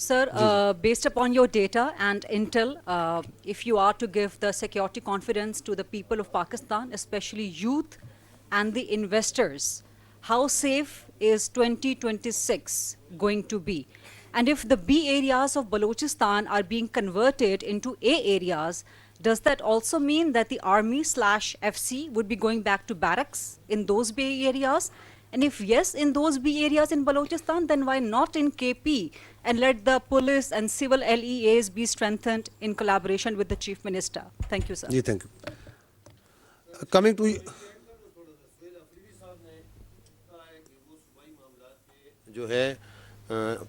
Sir, based upon your data and intel, if you are to give the security confidence to the people of Pakistan, especially youth and the investors, how safe is 2026 going to be? And if the B areas of Balochistan are being converted into A areas, does that also mean that the army/FC would be going back to barracks in those B areas? And if yes, in those B areas in Balochistan, then why not in KP and let the police and civil LEAs be strengthened in collaboration with the Chief Minister? Thank you, sir. جی thank you. Coming to جو ہے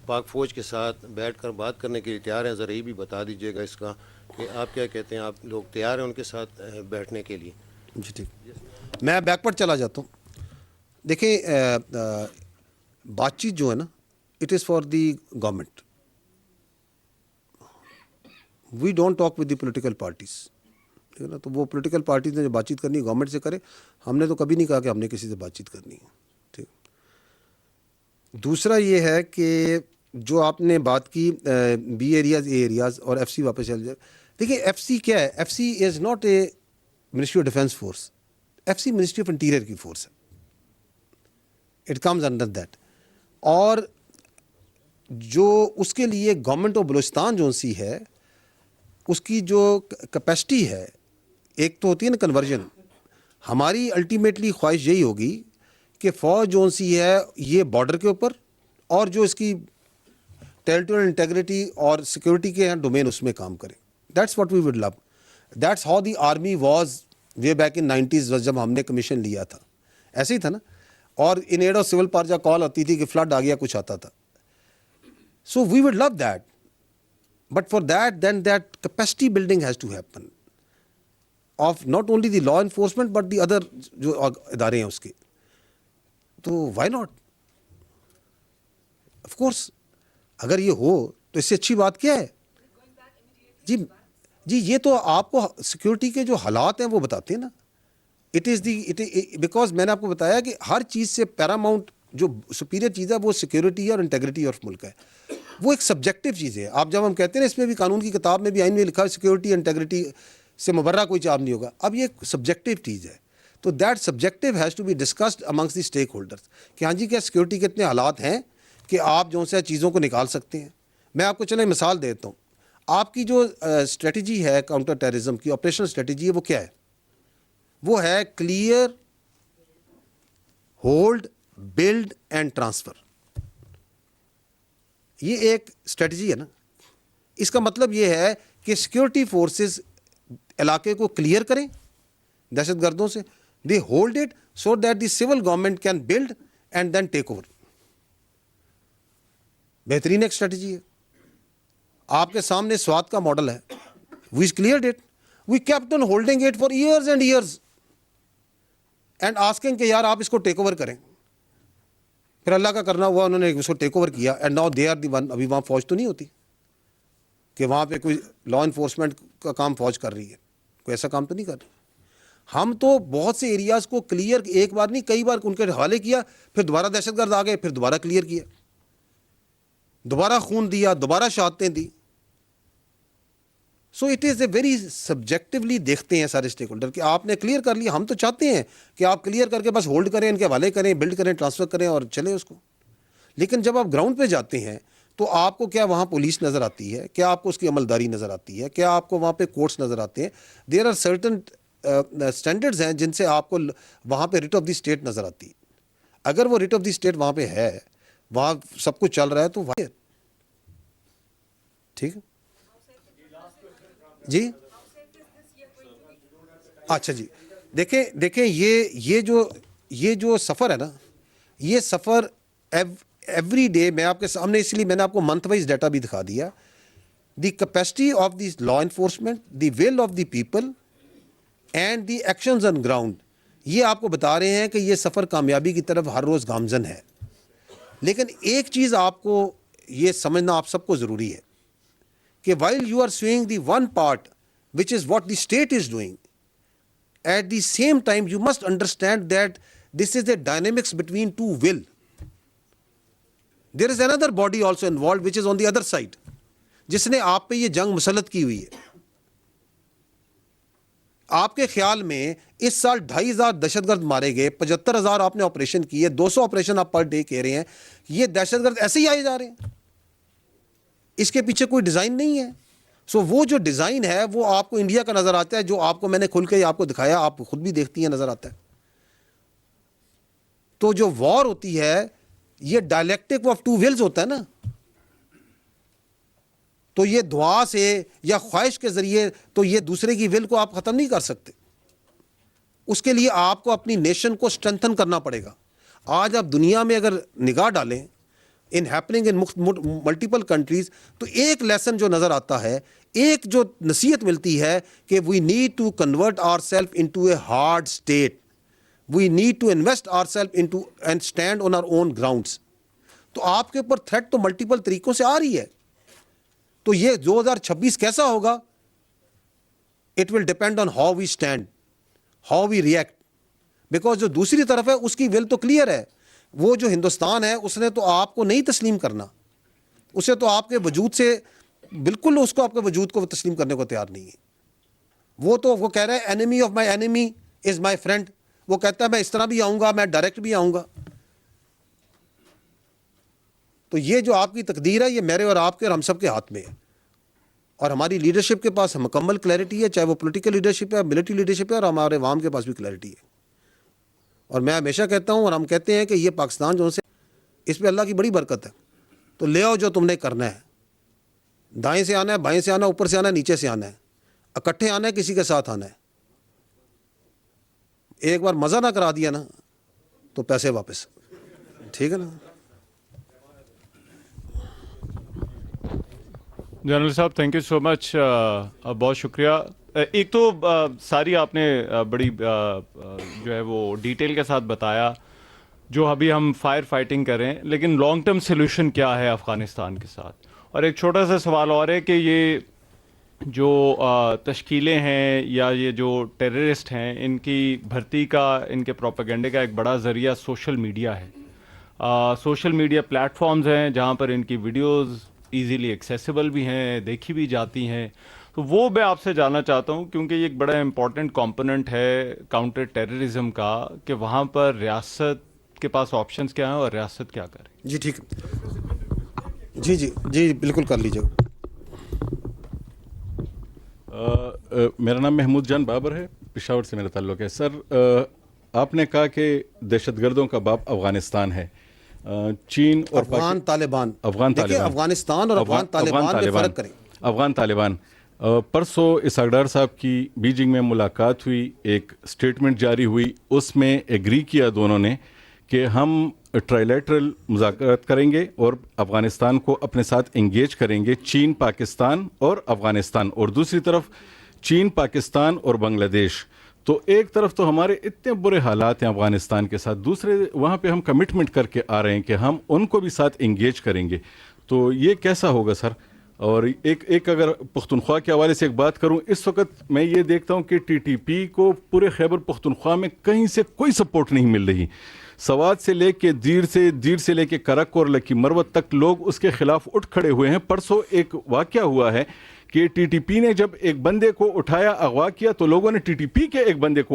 پاک فوج کے ساتھ بیٹھ کر بات کرنے کے لیے تیار ہیں. ذرا یہ بھی بتا دیجیے گا اس کا کہ آپ کیا کہتے ہیں, آپ لوگ تیار ہیں ان کے ساتھ بیٹھنے کے لیے؟ جی ٹھیک. میں بیکورڈ چلا جاتا ہوں. دیکھیں بات چیت جو ہے نا, it is for the government. We don't talk with the political parties. ٹھیک ہے نا, تو وہ پولیٹیکل پارٹیز نے جو بات چیت کرنی ہے گورنمنٹ سے کرے. ہم نے تو کبھی نہیں کہا کہ ہم نے کسی سے بات چیت کرنی ہے. ٹھیک. دوسرا یہ ہے کہ جو آپ نے بات کی بی ایریاز اے ایریاز اور ایف سی واپس چل جائے. دیکھیے ایف سی کیا ہے, F C is not a ministry of defence force. F C ministry of interior کی فورس ہے. It comes under that. اور جو اس کے لیے گورنمنٹ آف بلوچستان جو سی ہے اس کی جو کیپیسٹی ہے, ایک تو ہوتی ہے نا کنورژن. ہماری الٹیمیٹلی خواہش یہی ہوگی کہ فوج جو سی ہے یہ بارڈر کے اوپر اور جو اس کی ٹیریٹوریل انٹیگریٹی اور سیکورٹی کے ڈومین اس میں کام کرے. That's what we would love. That's how the army was way back in 90s جب ہم نے کمیشن لیا تھا. ایسے ہی تھا نا. اور ان ایڈ آف سول پارجا کال آتی تھی کہ فلڈ آ گیا, کچھ آتا تھا. So we would love that. But for that then that capacity building has to happen of not only the law enforcement but the other جو ادارے ہیں اس کے. تو وائی ناٹ, آف کورس اگر یہ ہو تو اس سے اچھی بات کیا ہے. جی یہ تو آپ کو سیکورٹی کے جو حالات ہیں وہ بتاتے ہیں نا. اٹ از دی بیکاز میں نے آپ کو بتایا کہ ہر چیز سے پیراماؤنٹ جو سپیریئر چیز ہے وہ سیکورٹی اور انٹیگریٹی آف ملک ہے. وہ ایک سبجیکٹو چیز ہے. آپ جب ہم کہتے ہیں نا, اس میں بھی قانون کی کتاب میں بھی آئین میں لکھا ہے سیکورٹی انٹیگریٹی سے مبرہ کوئی چاب نہیں ہوگا. اب یہ ایک سبجیکٹو چیز ہے. تو that subjective has to be discussed amongst the stakeholders کہ ہاں جی کیا سیکورٹی کے اتنے حالات ہیں کہ آپ جو سے چیزوں کو نکال سکتے ہیں. میں آپ کو چلیں مثال دیتا ہوں. آپ کی جو اسٹریٹجی ہے کاؤنٹر ٹیررزم کی آپریشنل اسٹریٹجی ہے وہ کیا ہے؟ وہ ہے clear, hold, build and transfer. یہ ایک اسٹریٹجی ہے نا. اس کا مطلب یہ ہے کہ سیکورٹی فورسز علاقے کو کلیئر کریں دہشت گردوں سے. They hold it so that the civil government can build and then take over. بہترین ایک اسٹریٹجی ہے. آپ کے سامنے سوات کا ماڈل ہے. We cleared it. We kept on holding it for years and years and asking کہ یار آپ اس کو ٹیک اوور کریں. پھر اللہ کا کرنا ہوا, انہوں نے اس کو ٹیک اوور کیا and now they are the one. ابھی وہاں فوج تو نہیں ہوتی کہ وہاں پہ کوئی لا انفورسمنٹ کا کام فوج کر رہی ہے. کوئی ایسا کام تو نہیں کر رہی. ہم تو بہت سے ایریاز کو کلیئر ایک بار نہیں کئی بار ان کے حوالے کیا, پھر دوبارہ دہشت گرد آ گئے, پھر دوبارہ کلیئر کیا, دوبارہ خون دیا, دوبارہ شہادتیں دی. So it is a very subjectively دیکھتے ہیں سارے اسٹیک ہولڈر کہ آپ نے کلیئر کر لیا. ہم تو چاہتے ہیں کہ آپ کلیئر کر کے بس ہولڈ کریں, ان کے حوالے کریں, بلڈ کریں, ٹرانسفر کریں اور چلیں اس کو. لیکن جب آپ گراؤنڈ پہ جاتے ہیں تو آپ کو کیا وہاں پولیس نظر آتی ہے, کیا آپ کو اس کی عملداری نظر آتی ہے, کیا آپ کو وہاں پہ کورٹس نظر آتے ہیں. دیر آر سرٹن اسٹینڈرڈز ہیں جن سے آپ کو وہاں پہ ریٹ آف دی اسٹیٹ نظر آتی ہے. اگر وہ ریٹ آف دی اسٹیٹ وہاں پہ ہے, وہاں سب کچھ چل رہا ہے تو وہاں ٹھیک ہے. جی اچھا جی دیکھیں یہ جو سفر ہے نا, یہ سفر ایوری ڈے میں آپ کے سامنے, اس لیے میں نے آپ کو منتھ وائز ڈیٹا بھی دکھا دیا. The capacity of the law enforcement, the will of the people and the actions on ground, یہ آپ کو بتا رہے ہیں کہ یہ سفر کامیابی کی طرف ہر روز گامزن ہے. لیکن ایک چیز آپ کو یہ سمجھنا آپ سب کو ضروری ہے کہ while you are suing the one part which is what the state is doing, at the same time you must understand that this is a dynamics between two will. There is another body also involved which is on the other side. جس نے آپ پہ یہ جنگ مسلط کی ہوئی ہے. آپ کے خیال میں اس سال 2,500 دہشت گرد مارے گئے, 75,000 آپ نے آپریشن کیے, 200 آپریشن آپ پر ڈے کہہ رہے ہیں, یہ دہشت گرد ایسے ہی آئے جا رہے ہیں؟ اس کے پیچھے کوئی ڈیزائن نہیں ہے. وہ جو ڈیزائن ہے وہ آپ کو انڈیا کا نظر آتا ہے, جو آپ کو میں نے کھل کے آپ کو دکھایا, آپ خود بھی دیکھتی ہیں, نظر آتا ہے. تو جو وار ہوتی ہے یہ ڈائلیکٹک آف ٹو ولز ہوتا ہے نا, تو یہ دعا سے یا خواہش کے ذریعے تو یہ دوسرے کی ول کو آپ ختم نہیں کر سکتے. اس کے لیے آپ کو اپنی نیشن کو اسٹرینتھن کرنا پڑے گا. آج آپ دنیا میں اگر نگاہ ڈالیں ان ہیپننگ ان ملٹیپل کنٹریز, تو ایک لیسن جو نظر آتا ہے, ایک جو نصیحت ملتی ہے کہ we need to convert our self into a hard state, we need to invest our self into and stand on our own grounds. تو آپ کے اوپر تھریٹ تو ملٹیپل طریقوں سے آ رہی ہے. تو یہ 2026 کیسا ہوگا, it will depend on how we stand, how we react. Because جو دوسری طرف ہے اس کی ول تو کلیئر ہے, وہ جو ہندوستان ہے اس نے تو آپ کو نہیں تسلیم کرنا, اسے تو آپ کے وجود سے بالکل, اس کو آپ کے وجود کو تسلیم کرنے کو تیار نہیں ہے. وہ کہہ رہا ہے enemy of my enemy is my friend. وہ کہتا ہے میں اس طرح بھی آؤں گا, میں ڈائریکٹ بھی آؤں گا. تو یہ جو آپ کی تقدیر ہے یہ میرے اور آپ کے اور ہم سب کے ہاتھ میں ہے, اور ہماری لیڈرشپ کے پاس مکمل کلیئرٹی ہے, چاہے وہ پولیٹیکل لیڈرشپ ہے, ملٹری لیڈرشپ ہے, اور ہمارے عوام کے پاس بھی کلیئرٹی ہے. اور میں ہمیشہ کہتا ہوں اور ہم کہتے ہیں کہ یہ پاکستان جو سے اس پہ اللہ کی بڑی برکت ہے. تو لے آؤ جو تم نے کرنا ہے, دائیں سے آنا ہے, بائیں سے آنا ہے, اوپر سے آنا ہے, نیچے سے آنا ہے, اکٹھے آنا ہے, کسی کے ساتھ آنا ہے. ایک بار مزہ نہ کرا دیا نا تو پیسے واپس. ٹھیک ہے نا. جنرل صاحب تھینک یو سو مچ, بہت شکریہ. ایک تو ساری آپ نے بڑی جو ہے وہ ڈیٹیل کے ساتھ بتایا جو ابھی ہم فائر فائٹنگ کریں, لیکن لانگ ٹرم سلوشن کیا ہے افغانستان کے ساتھ. اور ایک چھوٹا سا سوال اور ہے کہ یہ جو تشکیلیں ہیں یا یہ جو ٹیررسٹ ہیں, ان کی بھرتی کا, ان کے پروپیگنڈے کا ایک بڑا ذریعہ سوشل میڈیا ہے. سوشل میڈیا پلیٹ فارمز ہیں جہاں پر ان کی ویڈیوز ایزیلی ایکسیسیبل بھی ہیں, دیکھی بھی جاتی ہیں. تو وہ میں آپ سے جاننا چاہتا ہوں کیونکہ یہ ایک بڑا امپورٹنٹ کمپوننٹ ہے کاؤنٹر ٹیررزم کا, کہ وہاں پر ریاست کے پاس آپشنز کیا ہیں اور ریاست کیا کرے. جی ٹھیک, جی جی جی بالکل کر لیجیے. میرا نام محمود جان بابر ہے, پشاور سے میرا تعلق ہے. سر آپ نے کہا کہ دہشت گردوں کا باپ افغانستان ہے. چین اور افغان طالبان, افغان دیکھیں طالبان, افغانستان اور افغان طالبان میں فرق کریں. افغان طالبان. پرسوں اسحاق ڈار صاحب کی بیجنگ میں ملاقات ہوئی, ایک سٹیٹمنٹ جاری ہوئی, اس میں ایگری کیا دونوں نے کہ ہم ٹرائلیٹرل مذاکرات کریں گے اور افغانستان کو اپنے ساتھ انگیج کریں گے, چین, پاکستان اور افغانستان, اور دوسری طرف چین, پاکستان اور بنگلہ دیش. تو ایک طرف تو ہمارے اتنے برے حالات ہیں افغانستان کے ساتھ, دوسرے وہاں پہ ہم کمٹمنٹ کر کے آ رہے ہیں کہ ہم ان کو بھی ساتھ انگیج کریں گے. تو یہ کیسا ہوگا سر؟ اور ایک اگر پختونخوا کے حوالے سے ایک بات کروں, اس وقت میں یہ دیکھتا ہوں کہ ٹی ٹی پی کو پورے خیبر پختونخوا میں کہیں سے کوئی سپورٹ نہیں مل رہی. سوات سے لے کے دیر سے لے کے کرک اور لکی مروت تک لوگ اس کے خلاف اٹھ کھڑے ہوئے ہیں. پرسوں ایک واقعہ ہوا ہے کہ ٹی ٹی پی نے جب ایک بندے کو اٹھایا, اغوا کیا, تو لوگوں نے ٹی ٹی پی کے ایک بندے کو